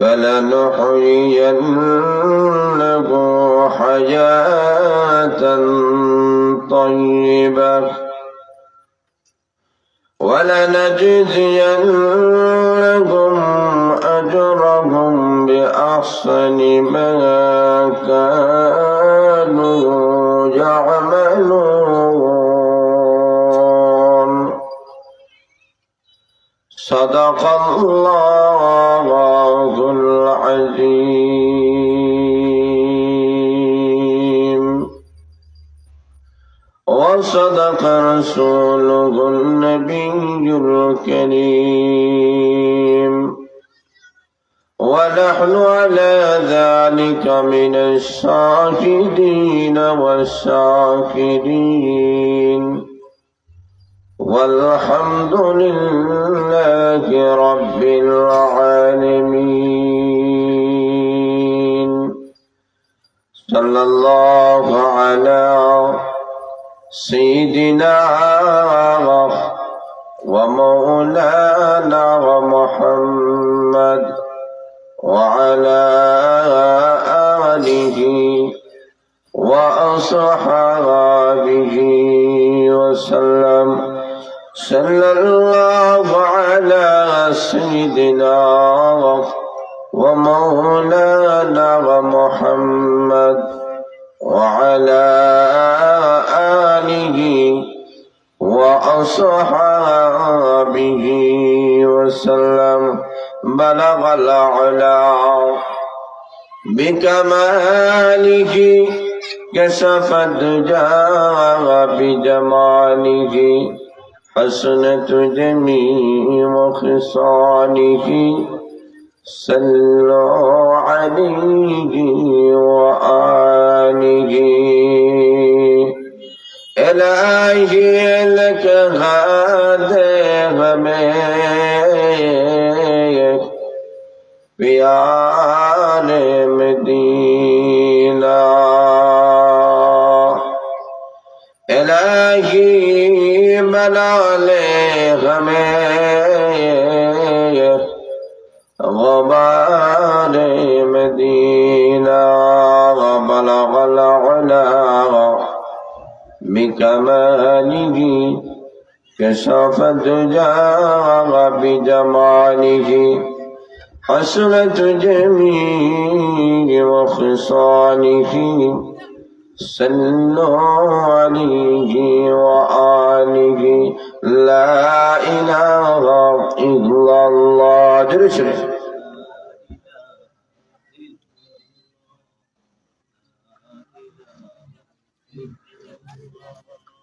فلنحيينه حياة طيبة ولنجزينهم أجرهم بأحسن ما كانوا يعملون صدق الله العظيم وصدق رسوله النبي الكريم ونحن على ذلك من الشاهدين والشاكرين والحمد لله رب العالمين صلى الله على سيدنا ومولانا محمد وعلى آله وأصحابه وسلم صلى الله على سيدنا ومولانا محمد وعلى آله وأصحابه وسلم بلغ العلا بكماله كشف الدجى بجماله حسنت جميع خصاله صلوا عليه وآله إلهي لك هذا ہمیں پیار مدینہ الہی بنا لے ہمیں غبار مدینہ وبلغ العلا بكماله كشف الدجى بجماله حسنت جميع وخصاله صلوا عليه وآله لا إله إلا الله جرشن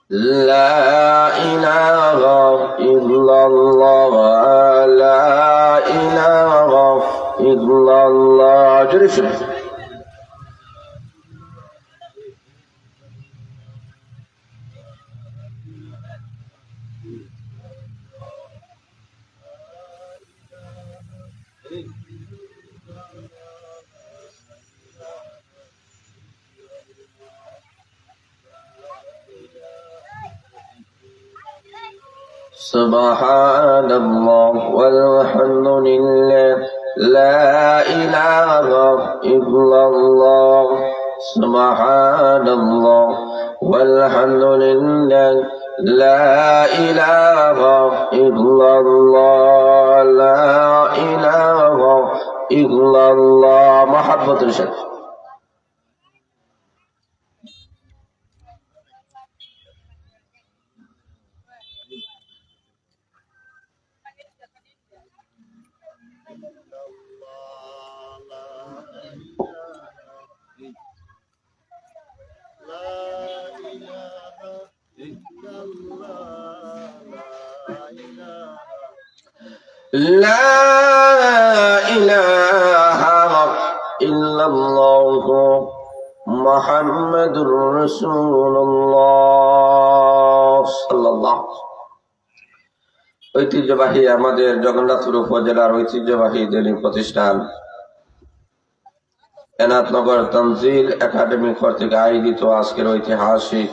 لا إله إلا الله لا إله إلا الله جرشن سبحان الله والحمد لله لا إله إلا الله سبحان الله والحمد لله لا إله إلا الله لا إله إلا الله محبة الشيخ لا إله إلا الله محمد رسول الله صلى الله ঐতিহ্যবাহী আমাদের জগন্নাথপুর উপজেলার ঐতিহ্যবাহী দৈনিক প্রতিষ্ঠান এনায়তনগর তানজিল একাডেমি কর্তৃক আয়োজিত আজকের ঐতিহাসিক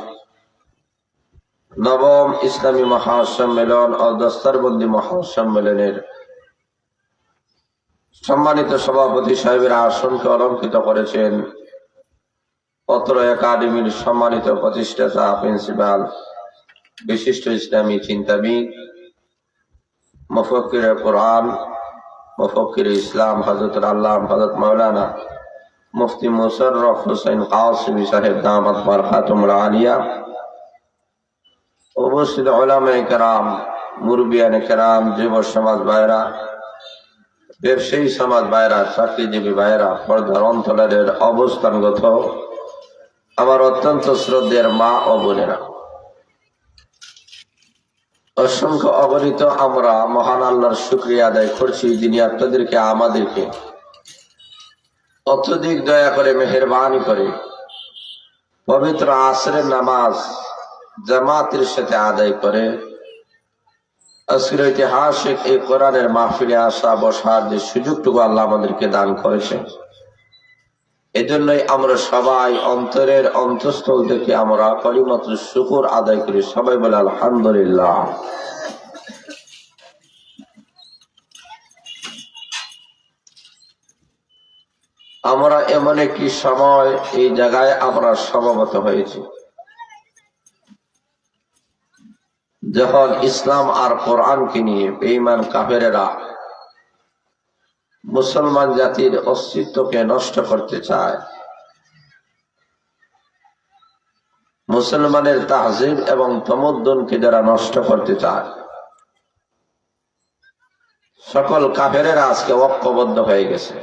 নবম ইসলামী মহাসম্মেলন ও দস্তরবন্দি মহাসম্মেলনের সম্মানিত সভাপতি সাহেবের আসনকে অলঙ্কৃত করেছেন অত্র একাডেমির সম্মানিত প্রতিষ্ঠাতা প্রিন্সিপাল বিশিষ্ট ইসলামী চিন্তাবিদ মুফাক্কির কোরআন মুফাক্কির ইসলাম হযরত আল্লামা হযরত মাওলানা মুফতি মুশাররফ হোসেন কাসিমি সাহেব দামাত বরকাতুহুল আলিয়া, উপস্থিত উলামায়ে কেরাম, মুরব্বিয়ানে কেরাম, যুব সমাজ ভাইরা, ব্যবসায়ী সমাজ ভাইরা, চাকরিজীবী ভাইরা, পর্দার অন্তরের অবস্থানগত আমার অত্যন্ত শ্রদ্ধেয় মা ও বোনেরা, অসংখ্য অগণিত আমরা মহান আল্লাহর শুকরিয়া আদায় করছি, যিনি আপনাদেরকে আমাদেরকে অত্যধিক দয়া করে মেহেরবানি করে পবিত্র আসরের নামাজ জামাতের সাথে আদায় করে আজকের ঐতিহাসিক এই কোরআনের মাহফিলে আসা বসার যে সুযোগটুকু আল্লাহ আমাদেরকে দান করেছেন, এজন্যই আমরা সবাই অন্তরের অন্তঃস্থল থেকে আমরা কালিমাতুল শুকর আদায় করি। সবাই বলে আলহামদুলিল্লাহ। আমরা এমন একটি সময় এই জায়গায় আমরা সমবেত হয়েছি যখন ইসলাম আর কোরআনকে নিয়ে বেঈমান কাফেরেরা মুসলমান জাতির অস্তিত্বকে নষ্ট করতে চায়, মুসলমানের তাহজিব এবং তমদ্দুনকে যারা নষ্ট করতে চায়, সকল কাফেরেরা আজকে ঐক্যবদ্ধ হয়ে গেছে।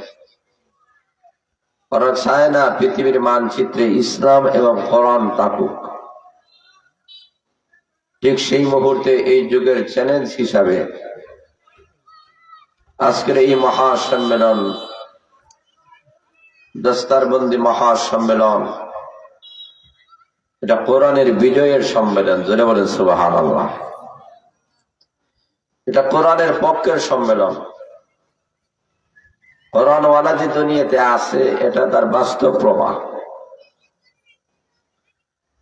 ওরা চায় না পৃথিবীর মানচিত্রে ইসলাম এবং কোরআন থাকুক। ঠিক সেই মুহূর্তে এই যুগের চ্যালেঞ্জ হিসাবে আজকের এই মহাসম্মেলন, দস্তারবন্দি মহাসম্মেলন, এটা কোরআনের বিজয়ের সম্মেলন। জোরে বলেন সুবহানাল্লাহ। এটা কোরআনের পক্ষের সম্মেলন। কোরআনওয়ালা যে দুনিয়াতে আছে এটা তার বাস্তব প্রমাণ।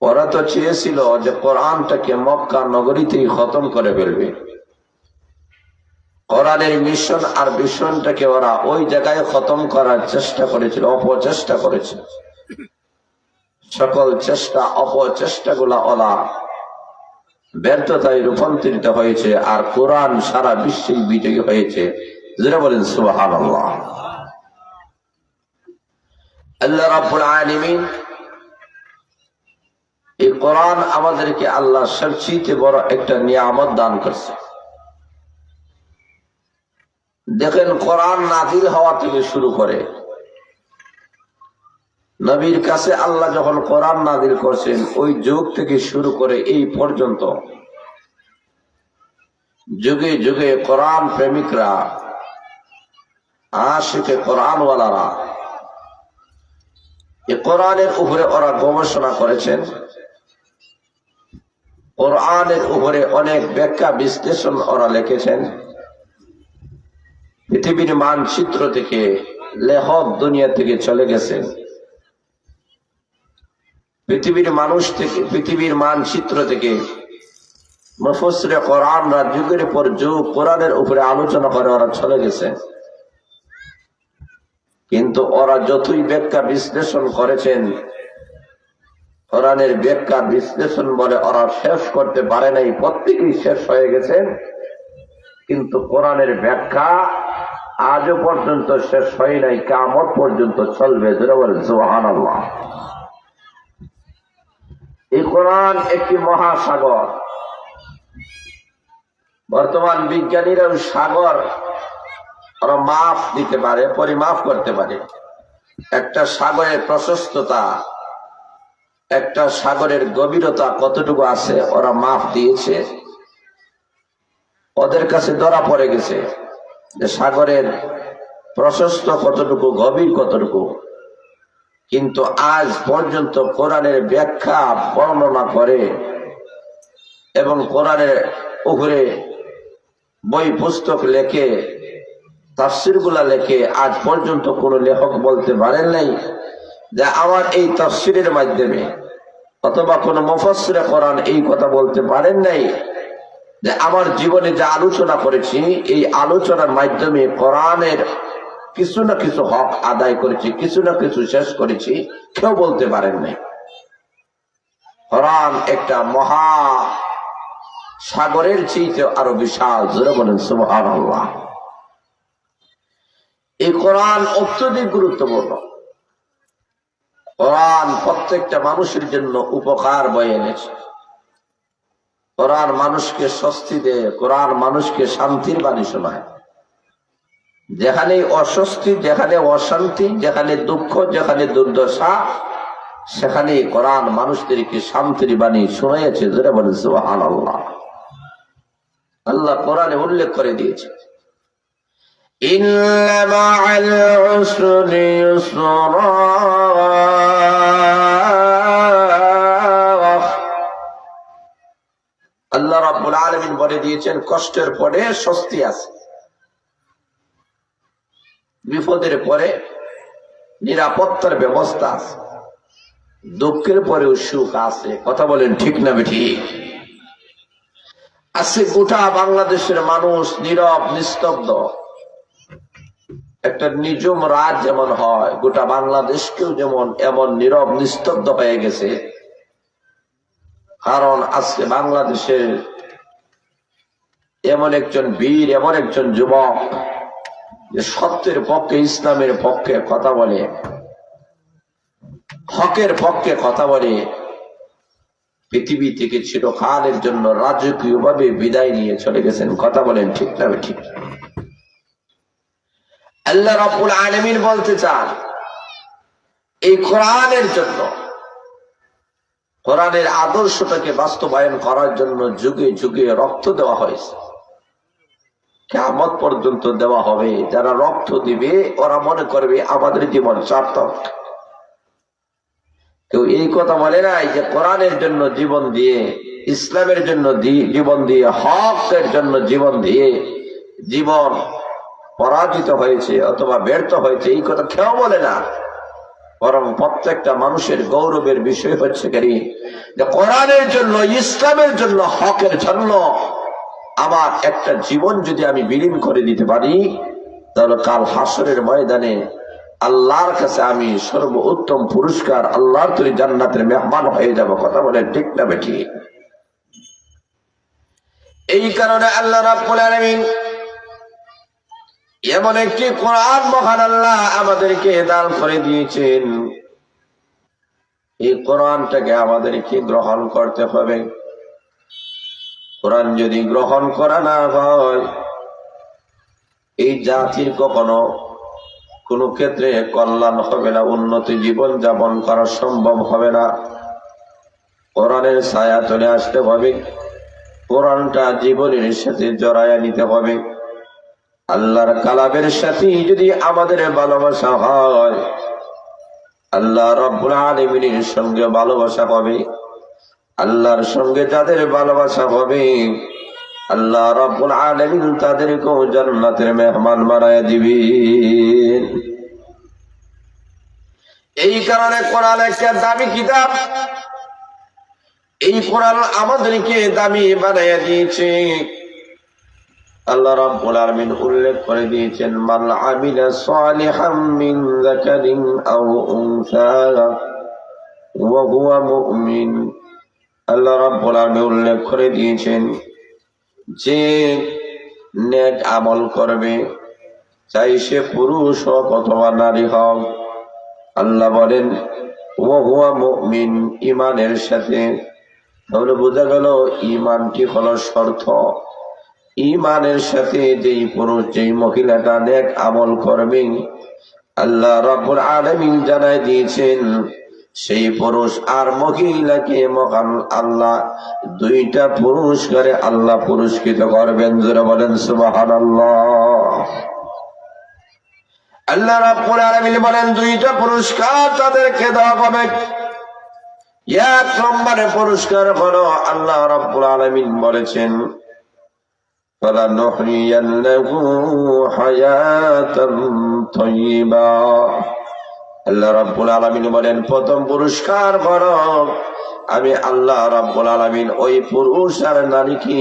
ওরা তো চেয়েছিল যে কোরআনটাকে মক্কা নগরীতেই খতম করে ফেলবে। কোরআনের মিশন আর ভিশনটাকে ওরা ওই জায়গায় খতম করার চেষ্টা করেছিল, অপচেষ্টা করেছিল। সকল চেষ্টা অপচেষ্টাগুলা ওরা ব্যর্থতায় রূপান্তরিত হয়েছে, আর কোরআন সারা বিশ্বে বিজয়ী হয়েছে। যারা বলেন সুবহানাল্লাহ। আল্লাহ রাব্বুল আলামিন এই কোরআন আমাদেরকে আল্লাহ সবচেয়ে বড় একটা নিয়ামত দান করছে। দেখেন, কোরআন নাজিল হওয়া থেকে শুরু করে নবীর কাছে আল্লাহ যখন কোরআন নাজিল করছেন, ওই যুগ থেকে শুরু করে এই পর্যন্ত যুগে যুগে কোরআন প্রেমিকরা, আশিকে কোরআনওয়ালারা এই কোরআনের উপরে ওরা গবেষণা করেছেন। কোরআনের উপরে অনেক ব্যাখ্যা বিশ্লেষণ ওরা লিখেছেন। পৃথিবীর মানচিত্র থেকে লেখক দুনিয়া থেকে চলে গেছেন। পৃথিবীর মানুষ থেকে, পৃথিবীর মানচিত্র থেকে মুফাসসিরে কোরআনরা যুগের পর যুগ কোরআনের উপরে আলোচনা করে ওরা চলে গেছে। কিন্তু ওরা যতই ব্যাখ্যা বিশ্লেষণ করেছেন, কোরআনের ব্যাখ্যা বিশ্লেষণ বলে ওরা শেষ করতে পারে নাই। প্রত্যেকেই শেষ হয়ে গেছেন, কিন্তু কোরআনের ব্যাখ্যা আজও পর্যন্ত শেষ হয় নাই, কিয়ামত পর্যন্ত চলবে। যারা বলেন সুবহানাল্লাহ। এই কোরআন একটি মহাসাগর। বর্তমান বিজ্ঞানীরাও সাগর ওরা মাপ দিতে পারে, পরিমাপ করতে পারে। একটা সাগরের প্রশস্ততা, একটা সাগরের গভীরতা কতটুকু আছে ওরা মাপ দিয়েছে। ওদের কাছে ধরা পড়ে গেছে যে সাগরের প্রশস্ত কতটুকু, গভীর কতটুকু। কিন্তু আজ পর্যন্ত কোরআনের ব্যাখ্যা বর্ণনা করে এবং কোরআনের উপরে বই পুস্তক লেখে, তাফসীর গুলা লেখে, আজ পর্যন্ত কোন লেখক বলতে পারেন নাই যে আমার এই তাফসীরের মাধ্যমে, অথবা কোন মুফাসসিরে কোরআন এই কথা বলতে পারেন নাই যে আমার জীবনে যা আলোচনা করেছি এই আলোচনার মাধ্যমে কোরআনের কিছু না কিছু হক আদায় করেছি, কিছু না কিছু শেষ করেছি, কেউ বলতে পারেন নাই। কোরআন একটা মহা সাগরের চেয়ে আরো বিশাল। জোরে বলেন সুবহানাল্লাহ। এই কোরআন অত্যধিক গুরুত্বপূর্ণ। কোরআন প্রত্যেকটা মানুষের জন্য উপকার বয়ে এনেছে। কোরআন মানুষকে স্বস্তি দেয়, কোরআন মানুষকে শান্তির বাণী শোনায়। যেখানে অস্বস্তি, যেখানে অশান্তি, যেখানে দুঃখ, যেখানে দুর্দশা, সেখানে কোরআন মানুষদেরকে শান্তির বাণী শোনাইয়াছে। যেটা বলেন সুবহানাল্লাহ। আল্লাহ কোরআনে উল্লেখ করে দিয়েছে, ইন্না মা'আল উসরি ইউসরা, আল্লাহ রাব্বুল আলামিন বলে দিয়েছেন কষ্টের পরে স্বস্তি আছে, বিপদের পরে নিরাপত্তার ব্যবস্থা আছে, দুঃখের পরেও সুখ আছে। কথা বলেন ঠিক না ঠিক? আজকে গোটা বাংলাদেশের মানুষ নীরব নিস্তব্ধ। একটা নিজম রাত যেমন হয়, গোটা বাংলাদেশকেও যেমন এমন নীরব নিস্তব্ধ হয়ে গেছে। কারণ আজকে বাংলাদেশের এমন একজন বীর, এমন একজন যুবক যে সত্যের পক্ষে, ইসলামের পক্ষে কথা বলে, হকের পক্ষে কথা বলে, পৃথিবী থেকে চিরকালের জন্য রাজকীয় ভাবে বিদায় নিয়ে চলে গেছেন। কথা বলেন ঠিক না ঠিক? আল্লাহ রাব্বুল আলামিন বলতে চান, এই কোরআনের জন্য, কোরআনের আদর্শটাকে বাস্তবায়ন করার জন্য যুগে যুগে রক্ত দেওয়া হয়েছে, কিয়ামত পর্যন্ত দেওয়া হবে। যারা রক্ত দিবে ওরা মনে করবে আমাদের জীবন সার্থক। কেউ এই কথা বলে নাই যে কোরআনের জন্য জীবন দিয়ে, ইসলামের জন্য জীবন দিয়ে, হকের জন্য জীবন দিয়ে জীবন পরাজিত হয়েছে অথবা ব্যর্থ হয়েছে, এই কথা কেউ বলে না। বরং প্রত্যেকটা মানুষের গৌরবের বিষয় হচ্ছে যে কোরআনের জন্য, ইসলামের জন্য, হকের জন্য আমার একটা জীবন যদি আমি বিলীন করে দিতে পারি, তাহলে কাল হাসরের ময়দানে আল্লাহর কাছে আমি সর্বোত্তম পুরস্কার, আল্লাহর তৈরি জান্নাতের মেহমান হয়ে যাব। কথা বলে ঠিক না বেঠি? এই কারণে আল্লাহ রাব্বুল আলামিন এমন একটি কোরআন মহান আল্লাহ আমাদেরকে দান করে দিয়েছেন। এই কোরআনটাকে আমাদেরকে গ্রহণ করতে হবে। কোরআন যদি গ্রহণ করা না হয়, এই জাতির কখনো কোন ক্ষেত্রে কল্যাণ হবে না, উন্নতি জীবন যাপন করা সম্ভব হবে না। কোরআনের ছায়া চলে আসতে হবে, কোরআনটা জীবনের সাথে জড়াইয়া নিতে হবে। আল্লাহর কালামের সাথে যদি আমাদের ভালোবাসা হয়, আল্লাহ রাব্বুল আলামিনের সঙ্গে ভালোবাসা হবে। আল্লাহর সঙ্গে যাদের ভালোবাসা হবে, আল্লাহ রাব্বুল আলামিন তাদেরকেও জান্নাতের মেহমান বানায় দিবেন। এই কারণে কোরআন একটা দামি কিতাব। এই কোরআন আমাদেরকে দামি বানায় দিয়েছে। আল্লাহ রাব্বুল আলামিন উল্লেখ করে দিয়েছেন, মান আমিলা সালিহাম মিন যাকারিন আও উনসা ওয়া হুয়া মুমিন। আল্লাহ রাব্বুল আলামিন উল্লেখ করে দিয়েছেন, যে নেক আমল করবে, চাই সে পুরুষ হোক অথবা নারী হোক, আল্লাহ বলেন ওয়া হুয়া মুমিন, ঈমানের সাথে। তাহলে বোঝা গেল ঈমানটি হলো শর্ত। ঈমানের সাথে যেই পুরুষ, যেই মহিলাটা নেক আমল করবে, আল্লাহ রাব্বুল আলামিন জানাই দিয়েছেন, সেই পুরুষ আর মহিলাকে মহান আল্লাহ দুইটা পুরস্কারে আল্লাহ পুরস্কৃত করবেন। যারা বলেন সুবহানাল্লাহ। আল্লাহ রাব্বুল আলামিন বলেন দুইটা পুরস্কার তাদেরকে দেওয়া হবে। এক নম্বরে পুরস্কার হলো, আল্লাহ রাব্বুল আলামিন বলেছেন, ফালানুহইয়ান্নাহু হায়াতান তাইয়্যিবা। আল্লাহ রাব্বুল আলামিন বলেন প্রথম পুরস্কার হলো, আমি আল্লাহ রাব্বুল আলামিন ওই পুরুষ আর নারীকে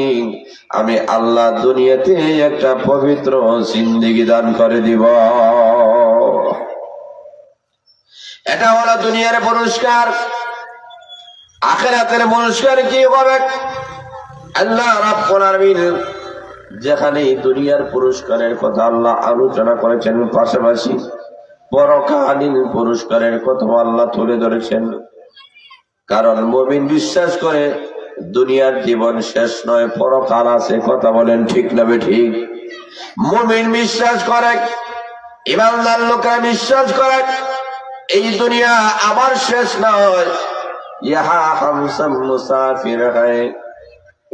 আমি আল্লাহ দুনিয়াতে একটা পবিত্র জিন্দেগি দান করে দিব। এটা হলো দুনিয়ার পুরস্কার। আখিরাতের পুরস্কার কি হবে? আল্লাহ রাব্বুল আলামিন যেখানে দুনিয়ার পুরস্কারের কথা আল্লাহ আলোচনা করেছেন, পাশাপাশি পরকালীন পুরস্কারের কথা আল্লাহ তুলে ধরেছেন। কারণ মুমিন বিশ্বাস করে দুনিয়ার জীবন শেষ নয়, পরকাল আছে। কথা বলেন ঠিক না বেঠিক? মুমিন বিশ্বাস করে, ইমানদার লোকেরা বিশ্বাস করে এই দুনিয়া আমার শেষ নয়। ইহা হামসা মুসাফির হ্যায়,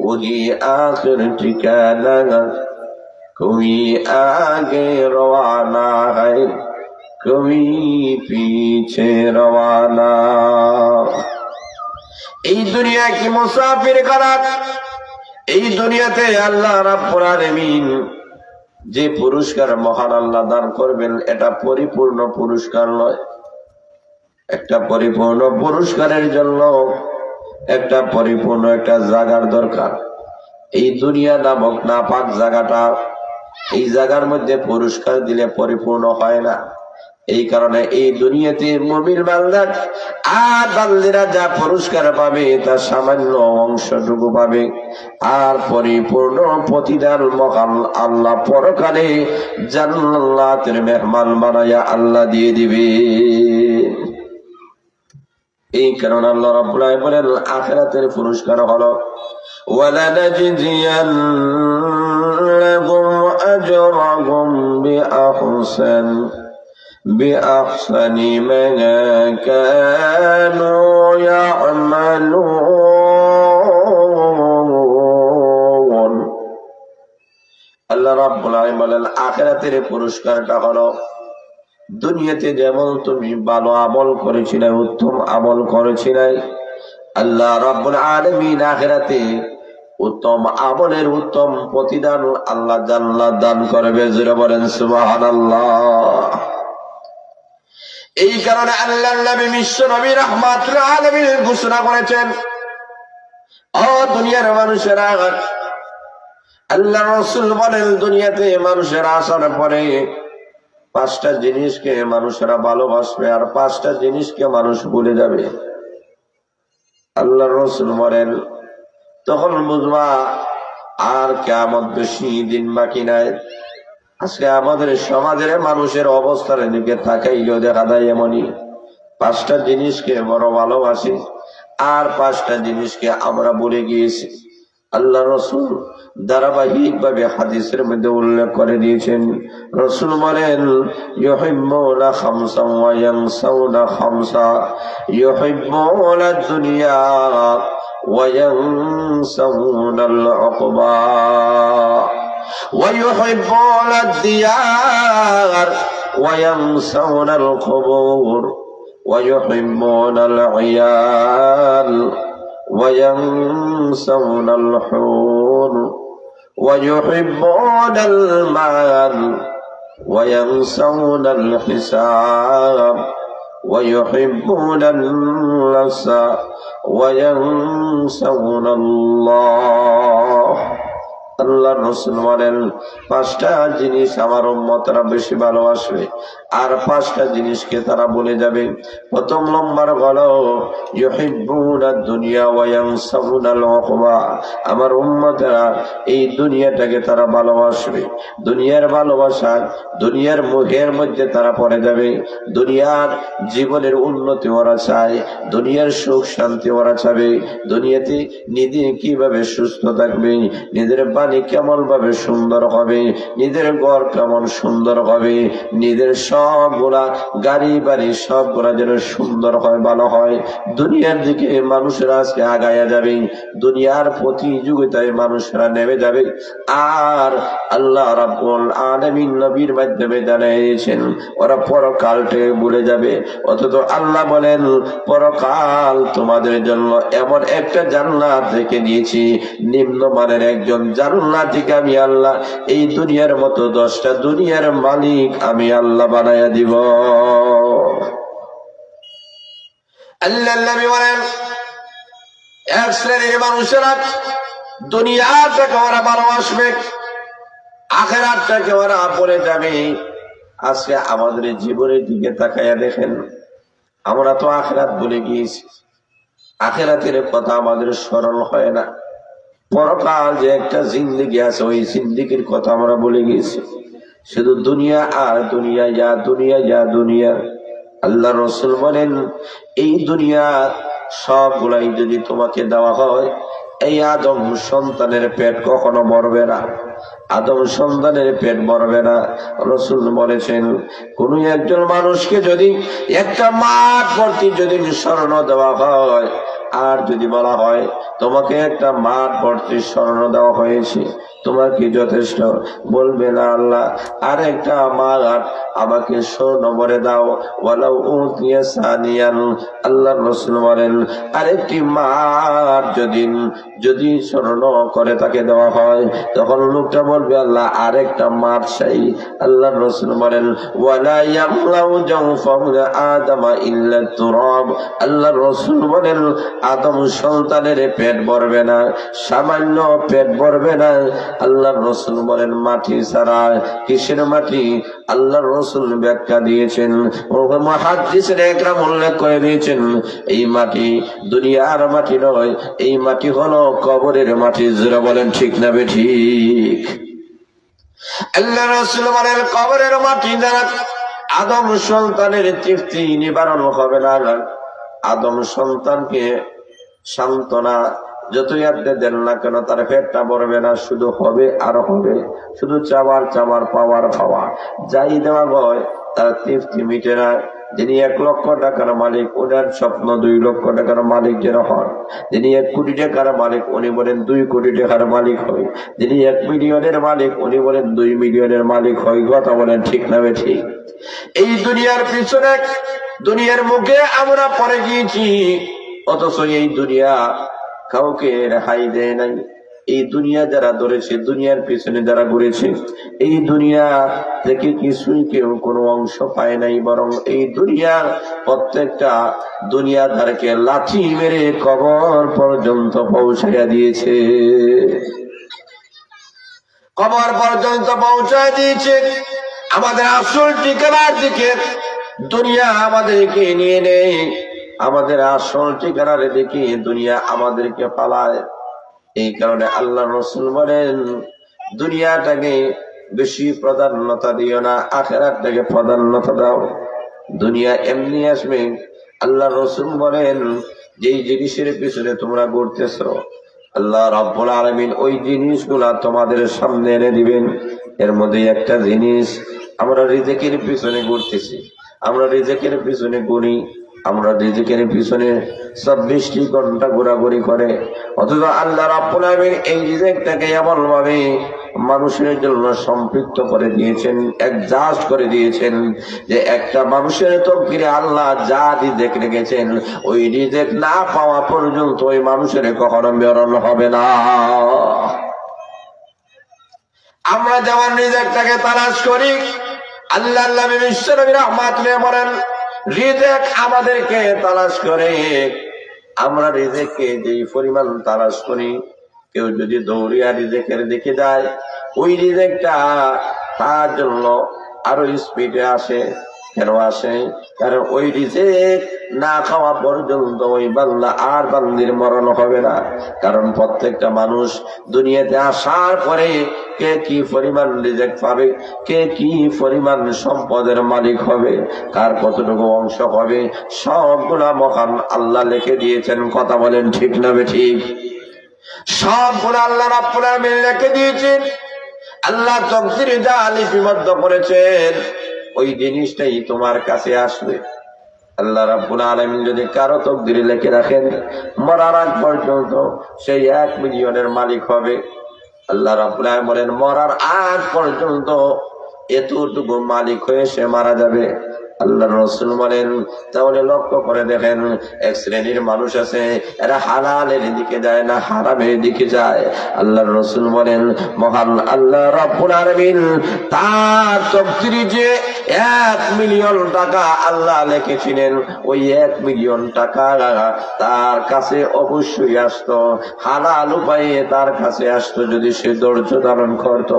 ওহি আখির ঠিকানা, কবি আগে রওয়ানা হ্যায়, কবি পিছে রওয়ানা। এই দুনিয়া কি মুসাফির করা? এই দুনিয়াতে আল্লাহ রাব্বুল আলামিন যে পুরস্কার মহান আল্লাহ দান করবেন, এটা পরিপূর্ণ পুরস্কার নয়। একটা পরিপূর্ণ পুরস্কারের জন্য একটা পরিপূর্ণ একটা জায়গার দরকার। এই দুনিয়া নামক নাপাক জায়গাটা, এই জায়গার মধ্যে পুরস্কার দিলে পরিপূর্ণ হয় না। এই কারণে এই দুনিয়াতে মুমিন বান্দা আর বান্দিরা যা পুরস্কার পাবে তার সামান্য অংশটুকু পাবে, আর পরিপূর্ণ প্রতিদান মহান আল্লাহ পরকালে জান্নাতের মেহমান বানায়া আল্লাহ দিয়ে দিবে। এই কারণে আল্লাহ রাব্বুল আলামিন বলেন আখিরাতের পুরস্কার হলো ওয়ালানাজিয়ান্নাহুম আজরাহুম বিআহসানি মা কানু ইয়ামালুন। আল্লাহ রাব্বুল আলামিন বলেন আখিরাতের পুরস্কারটা হলো দুনিয়াতে যেমন তুমি ভালো আমল করেছিলে, উত্তম আমল করেছিলে, আল্লাহ রাব্বুল আলামিন আখিরাতে উত্তম আমলের উত্তম প্রতিদান আল্লাহ জান্নাত দান করবে। জোরে বলেন সুবহানাল্লাহ। এই কারণে আল্লাহর নবী বিশ্ব নবী রাহমাতুল আলামিন ঘোষণা করেছেন, ও দুনিয়ার মানুষেরা, আল্লাহ রাসূল বলেন দুনিয়াতে মানুষেরা আসার পরে পাঁচটা জিনিসকে মানুষেরা ভালোবাসবে আর পাঁচটা জিনিসকে মানুষ ভুলে যাবে। আল্লাহ রাসূল বলেন তখন বুঝবা আর কিয়ামত বেশি দিন বাকি নাই। আজকে আমাদের সমাজের মানুষের অবস্থার দিকে তাকাইলেও দেখা যায় এমনই। পাঁচটা জিনিসকে বড় ভালোবাসি আর পাঁচটা জিনিসকে আমরা ভুলে গিয়েছি। আল্লাহ রাসূল ধারাবাহিক ভাবে হাদিসের মধ্যে উল্লেখ করে দিয়েছেন। রাসূল বলেন ইউহিব্বুনা খামসা ওয়া ইয়ানসাউনা খামসা, ইউহিব্বুনা দুনিয়া ওয়া ইয়ানসাউনাল উকবা, ওয়া ইউহিব্বুনা দিয়ার ওয়া ইয়ানসাউনাল কুবুর, ওয়া ইউহিব্বুনাল ইয়াল وينسون الحور، ويحبون المال وينسون الحساب، ويحبون النفس وينسون الله। আল্লাহ রাসূল বলেন পাঁচটা জিনিস আমার উম্মতরা বেশি ভালোবাসবে আর পাঁচটা জিনিসকে তারা ভুলে যাবে। প্রথম নম্বর হলো ইউহিব্বুনাদ দুনিয়া ওয়া ইয়ানসাউনাল উকবা। আমার উম্মতরা এই দুনিয়াটাকে তারা ভালোবাসবে। দুনিয়ার ভালোবাসা, দুনিয়ার মোহের মধ্যে তারা পড়ে যাবে। দুনিয়ার জীবনের উন্নতি ওরা চায়, দুনিয়ার সুখ শান্তি ওরা চাবে। দুনিয়াতে নিজে কিভাবে সুস্থ থাকবে, নিজের কেমন ভাবে সুন্দর হবে, নিজের ঘর কেমন সুন্দর হবে, নিজের সবগুলা গাড়ি বাড়ি সবগুলা যেন সুন্দর হয়, ভালো হয়। দুনিয়ার দিকে মানুষেরা আজকে আগায়া যাবে, দুনিয়ার প্রতিযোগিতায় মানুষেরা নেমে যাবে। আর আল্লাহ রাব্বুল আলামিন নবীর মাধ্যমে জানিয়েছেন ওরা পরকালটাকে ভুলে যাবে। অথচ আল্লাহ বলেন পরকাল তোমাদের জন্য এমন একটা জান্নাত রেখে দিয়েছি, নিম্নমানের একজন জান্নাতীকে আমি আল্লাহ এই দুনিয়ার মতো 10টা দুনিয়ার মালিক আমি আল্লাহ বানায়া দিব। আল্লাহ নবী বলেন এক শ্রেণীর মানুষেরা দুনিয়াটাকে ওরা ভালোবাসবে, আখিরাতটাকে ওরা ভুলে যাবে। আজকে আমাদের জীবনের দিকে তাকায়া দেখেন, আমরা তো আখিরাত ভুলে গিয়েছি, আখিরাতের কথা আমাদের স্মরণ হয় না। পরকাল যে একটা জিন্দেগি আছে, ওই জিন্দেগির কথা আমরা ভুলে গিয়েছি। শুধু দুনিয়া আর দুনিয়া, যা দুনিয়া, যা দুনিয়া। আল্লাহ রসুল বলেন, এই দুনিয়া সবগুলাই যদি তোমাকে দেওয়া হয়, এই আদম সন্তানের পেট কখনো ভরবে না, আদম সন্তানের পেট ভরবে না। রসুল বলেছেন, কোন একজন মানুষকে যদি একটা মাঠ ভর্তি যদি স্বর্ণ দেওয়া হয়, আর যদি বলা হয় তোমাকে একটা মাঠ ভর্তি স্বর্ণ দেওয়া হয়েছে, তোমার কি যথেষ্ট? বলবে না, আল্লাহ আর একটা মাঠ আমাকে স্বর্ণ ভরে দাও। ওয়ালাউ উতিয়া সানিয়ান, আল্লাহ রাসূল বলেন, আরেকটি মাঠ যদি স্বর্ণ করে তাকে দেওয়া হয়, তখন লোকটা বলবে, আল্লাহ আরেকটা মাঠ চাই। আল্লাহ রাসূল বলেন, ওয়ালা ইয়ামলাউ জাওফাহু আদামা ইল্লা তুরাব, আল্লাহ রাসূল বলেন, আদম সন্তানের পেট ভরবে না, সামান্য পেট ভরবে না। আল্লাহ রাসূল বলেন, মাটি ছাড়া। কিসের মাটি? আল্লাহ রাসূল ব্যাখ্যা দিয়েছেন, মুহাদ্দিসরা একরাম উল্লেখ করে দিয়েছেন, এই মাটি দুনিয়ার মাটি নয়, এই মাটি হলো কবরের মাটি। যারা বলেন ঠিক না বেঠিক? আল্লাহ রাসূল বলেন, কবরের মাটি দ্বারা আদম সন্তানের তৃপ্তি নিবারণ হবে না। আদম সন্তানকে সান্ত্বনা যতই আপনি দেন না কেন, তার পেটটা ভরবে না, শুধু হবে আর হবে, শুধু চাবার চাবার, পাওয়ার পাওয়া। যাই দেওয়া হয় তার তৃপ্তি মিটে না। যিনি 1 লক্ষ টাকার মালিক, ওনার স্বপ্ন 2 লক্ষ টাকার মালিক যেন হন। যিনি 1 কোটি টাকার মালিক, উনি বলেন 2 কোটি টাকার মালিক হয়। যিনি 1 মিলিয়নের মালিক, উনি বলেন 2 মিলিয়নের মালিক হয়। কথা বলেন ঠিক না ঠিক? এই দুনিয়ার পিছনে, দুনিয়ার মুখে আমরা পড়ে গিয়েছি, অথচ এই দুনিয়া কাউকে রেহাই দেয় নাই। এই দুনিয়া যারা ধরেছে, দুনিয়ার পিছনে যারা ঘুরেছে, এই দুনিয়া থেকে কিছুই কেউ কোনো অংশ পায় নাই, বরং এই দুনিয়ার প্রত্যেকটা দুনিয়াদারকে লাঠি মেরে কবর পর্যন্ত পৌঁছাইয়া দিয়েছে, কবর পর্যন্ত পৌঁছায় দিয়েছে। আমাদের আসল ঠিকানার দিকে দুনিয়া আমাদেরকে নিয়ে নেয়, আমাদের আসল ঠিকানার দিকে দুনিয়া আমাদেরকে পালায়। এই কারণে আল্লাহ রাসূল বলেন, দুনিয়াটাকে বেশি প্রাধান্যতা দিও না, আখিরাতটাকে প্রাধান্যতা দাও। দুনিয়া এমনি আসবে। আল্লাহ রাসূল বলেন, যেই জিনিসের পিছনে তোমরা ঘুরতেছো, আল্লাহ রাব্বুল আলামিন ওই জিনিসগুলা তোমাদের সামনে এনে দিবেন। এর মধ্যে একটা জিনিস, আমরা রিজিকের পিছনে ঘুরতেছি, আমরা রিজিকের পিছনে ঘুরি, আমরা রিজিকের পিছনে 24টি ঘন্টা ঘোরাঘুরি করে, অথচ আল্লাহ রাব্বুল আলামিন এই রিজিকটাকে এমন ভাবে মানুষের জন্য সম্পৃক্ত করে দিয়েছেন, অ্যাডজাস্ট করে দিয়েছেন, যে একটা মানুষের তকদিরে আল্লাহ যা রিজিক রেখেছেন, ওই রিজিক না পাওয়া পর্যন্ত ওই মানুষের কখনো মরণ হবে না। আমরা যেমন রিজিকটাকে তালাশ করি, আল্লাহ নবী বিশ্বনবী রাহমাতুল্লাহ বলেন, রিজিক আমাদেরকে তালাশ করে। আমরা রিজিককে যেই পরিমাণ তালাশ করি, কেউ যদি দৌড়িয়া রিজিকের দিকে যায়, ওই রিজিকটা তার জন্য আরো স্পিডে আসে। কেন আসে? কারণ ওই রিজিক না খাওয়া পর্যন্ত ওই বান্দা আর বান্দির মরণ হবে না। কারণ প্রত্যেকটা মানুষ দুনিয়াতে আসার পরে কে কি পরিমাণ রিজিক পাবে, কে কি পরিমাণ সম্পদের মালিক হবে, কার কতটুকু অংশ হবে, সবগুলা মহান আল্লাহ লিখে দিয়েছেন। কথা বলেন ঠিক না ঠিক? সবগুলো আল্লাহ রাব্বুল আলামিন লিখে দিয়েছেন। আল্লাহ তাকদীরে যা লিপিবদ্ধ করেছেন, ওই জিনিসটাই তোমার কাছে আসবে। আল্লাহ রাব্বুল আলামিন যদি কারো তাকদীরে লিখে রাখেন, মরার আগ পর্যন্ত সেই 1 মিলিয়নের মালিক হবে। আল্লাহ রাব্বুল আলামিন বলেন, মরার আগ পর্যন্ত এতটুকু মালিক হয়ে সে মারা যাবে। আল্লাহ রাসূল বলেন, তাহলে লক্ষ্য করে দেখেন, 1 শ্রেণীর মানুষ আছে, এরা হালালের দিকে যায় না, হারামের দিকে যায়। আল্লাহ রাসূল বলেন, মহান আল্লাহ রাব্বুল আলামিন তার তাকদীরে যে 1 মিলিয়ন টাকা আল্লাহ লিখেছিলেন, ওই 1 মিলিয়ন টাকা তার কাছে অবশ্যই আসতো, হালাল উপায়ে তার কাছে আসতো, যদি সে ধৈর্য ধারণ করত।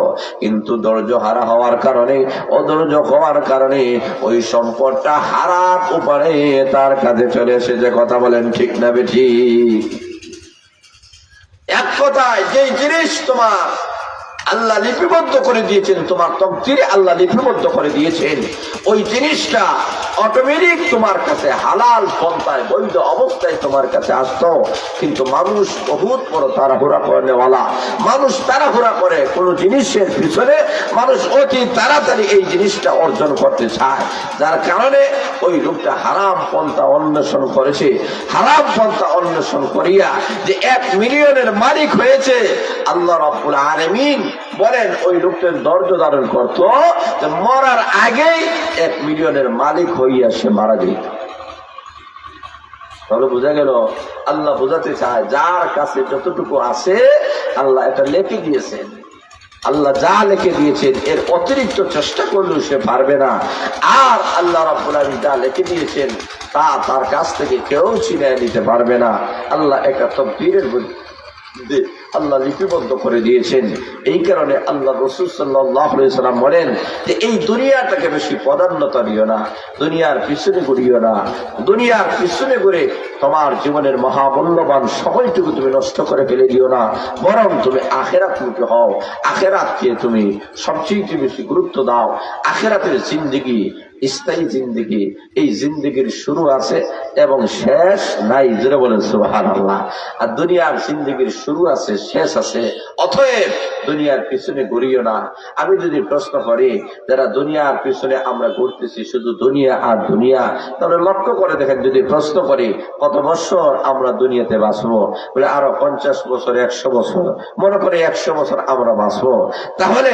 কিন্তু ধৈর্য হারা হওয়ার কারণে, অধৈর্য হওয়ার কারণে ওই সম্পদটা হারাম উপায়ে তার কাছে চলে এসেছে। কথা বলেন ঠিক না বেঠিক? এক কথায় যে জিনিস তোমার আল্লাহ লিপিবদ্ধ করে দিয়েছেন, তোমার তকদিরে আল্লাহ লিপিবদ্ধ করে দিয়েছেন, ওই জিনিসটা অটোমেটিক তোমার কাছে হালাল পন্থায় বৈধ অবস্থায় তোমার কাছে আসতো। কিন্তু মানুষ বহুত বড় তাড়াহুড়া করেওয়ালা, মানুষ তাড়াহুড়া করে কোন জিনিসের পিছনে, মানুষ অতি তাড়াতাড়ি এই জিনিসটা অর্জন করতে চায়, যার কারণে ওই লোকটা হারাম পন্থা অন্বেষণ করেছে। হারাম পন্থা অন্বেষণ করিয়া যে 1 মিলিয়নের মালিক হয়েছে, আল্লাহ রাব্বুল আলামিন বলেন ওই লোকটার ধৈর্য ধারণ করত, মরার আগেই 1 মিলিয়নের মালিক হইয়া সে মারা যেত। তাহলে বোঝা গেল আল্লাহ বোঝাতে চায় যার কাছে যতটুকু আছে আল্লাহ এটা লিখে দিয়েছেন। আল্লাহ যা লিখে দিয়েছেন এর অতিরিক্ত চেষ্টা করলেও সে পারবে না। আর আল্লাহ রাব্বুল আলামিন যা লিখে দিয়েছেন তা তার কাছ থেকে কেউ ছিনিয়ে নিতে পারবে না। আল্লাহ একটা তকদীরের আল্লাহ লিপিবদ্ধ করে দিয়েছেন। এই কারণে আল্লাহ রাসূল সাল্লাল্লাহু আলাইহি সাল্লাম বলেন যে এই দুনিয়াটাকে বেশি প্রাধান্যতা দিও না, দুনিয়ার পিছনে ঘুরিও না। দুনিয়ার পিছনে ঘুরে তোমার জীবনের মহামূল্যবান সময়টুকু তুমি নষ্ট করে ফেলে দিও না, বরং তুমি আখিরাতমুখী হও। আখিরাতকে তুমি সবচেয়ে বেশি গুরুত্ব দাও। আখিরাতের জিন্দেগি স্থায়ী জিন্দেগি, এই জিন্দেগির শুরু আছে এবং শেষ নাই। জোরে বলেন সুবহানাল্লাহ। আর দুনিয়ার জিন্দেগির শুরু আছে, শেষ আছে। অতএব দুনিয়ার পিছনে ঘুরিও না। আমি যদি প্রশ্ন করি যারা দুনিয়ার পিছনে আমরা ঘুরতেছি শুধু দুনিয়া আর দুনিয়া, তাহলে লক্ষ্য করে দেখেন, যদি প্রশ্ন করি কত বছর আমরা দুনিয়াতে বাঁচবো, বলে আরো 50 বছর, 100 বছর, মনে করে 100 বছর আমরা বাঁচবো। তাহলে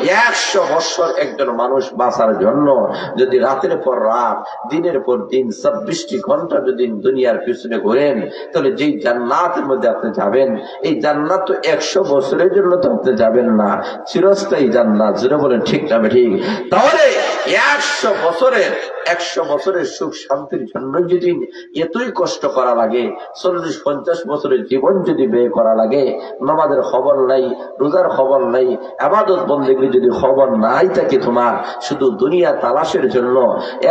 100 বছর একজন মানুষ বাঁচার জন্য যদি রাতের পর রাত, দিনের পর দিন 24টি ঘন্টা যদি দুনিয়ার পিছনে ঘুরেন, তাহলে যেই জান্নাতের মধ্যে আপনি যাবেন, এই জান্নাত তো 100 বছরের জন্য তো আপনি যাবেন না, চিরস্থায়ী জান্নাত। যেটা বলেন ঠিক না ঠিক? তাহলে 100 বছরের সুখ শান্তির জন্য যদি এতই কষ্ট করা লাগে, 40-50 বছরের জীবন যদি ব্যয় করা লাগে, নামাজের খবর নাই, রোজার খবর নাই, ইবাদত বন্দেগীর যদি খবর নাই থাকে তোমার, শুধু দুনিয়া তালাশের জন্য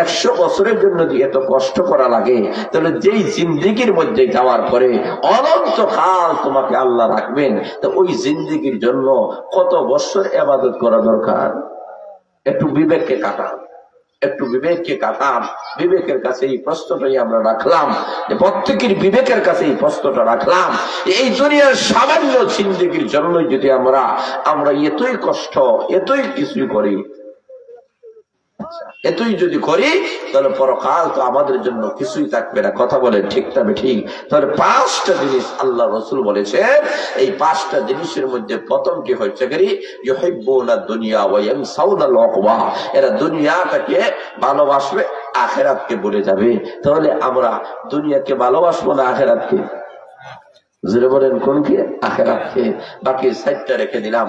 100 বছরের জন্য যদি এত কষ্ট করা লাগে, তাহলে যেই জিন্দেগির মধ্যে যাওয়ার পরে অনন্তকাল তোমাকে আল্লাহ রাখবেন, তো ওই জিন্দেগির জন্য কত বছর ইবাদত করা দরকার? একটু বিবেককে কাটান, একটু বিবেককে কাটান। বিবেকের কাছে এই প্রশ্নটাই আমরা রাখলাম, যে প্রত্যেকের বিবেকের কাছে এই প্রশ্নটা রাখলাম, এই দুনিয়ার সামান্য জিন্দেগির জন্যই যদি আমরা এতই কষ্ট, এতই কিছুই করি, এতই যদি করি, তাহলে পরকাল তো আমাদের জন্য কিছুই থাকবে না। কথা বলে ঠিক না ঠিক? তাহলে 5টা জিনিস আল্লাহ রাসূল বলেছেন, এই 5টা জিনিসের মধ্যে প্রথমটি হচ্ছে কি, ইউহিব্বুনা দুনিয়া ওয়া ইয়ানসাউনাল আখিরাহ। এরা দুনিয়াটাকে ভালোবাসবে, আখিরাতকে ভুলে যাবে। তাহলে আমরা দুনিয়াকে ভালোবাসবো না আখিরাতকে? জোরে বলেন কোনকে? আখিরাতকে। বাকি 4টা রেখে দিলাম।